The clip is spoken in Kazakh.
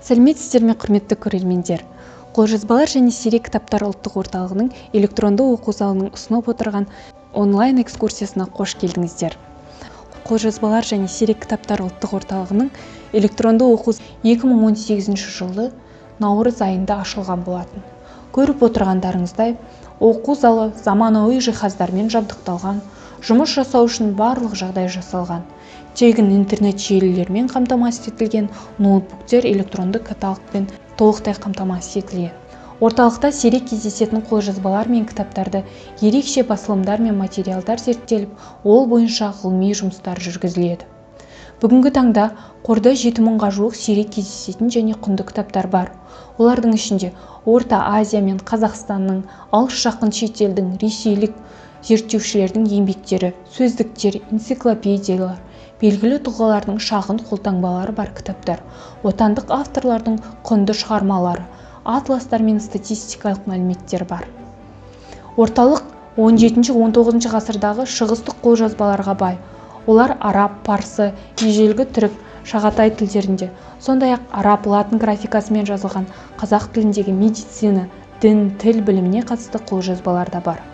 Сәлеметсіздер ме, құрметті көрермендер. Қолжазбалар және сирек кітаптар ұлттық орталығының электронды оқу залының ұсынып отырған онлайн экскурсиясына қош келдіңіздер. Қолжазбалар және сирек кітаптар ұлттық орталығының электронды оқу 2018 жылы наурыз айында ашылған болатын. Көріп отырғандарыңыздай, оқу залы заманауи жиһаздармен жабдықталған, жұмыс жасау үшін барлық жағдай жасалған. Тегін интернет желілермен қамтамасыз етілген, ноутбуктер электронды каталогпен толықтай қамтамасыз етілген. Орталықта сирек кездесетін қолжазбалар мен кітаптарды ерекше басылымдар мен материалдар зерттеліп, ол бойынша ғылыми жұмыстар жүргізіледі. Бүгінгі таңда қорда 7000-ға жуық сирек кездесетін және құнды кітаптар бар. Олардың ішінде Орта Азия мен Қазақстанның, алыс жақын шетелдің, ресейлік зерттеушілердің еңбектері, сөздіктер, энциклопедиялар, белгілі тұлғалардың шағын қолтаңбалары бар кітаптар, отандық авторлардың құнды шығармалары, атластар мен статистикалық мәліметтер бар. Орталық 17-19 ғасырдағы шығыстық қолжазбаларға бай. Олар араб, парсы, ежелгі түрік, шағатай тілдерінде, сондай-ақ араб, латын графикасымен жазылған қазақ тіліндегі медицина, дін, тіл біліміне қатысты қолжазбалар да бар.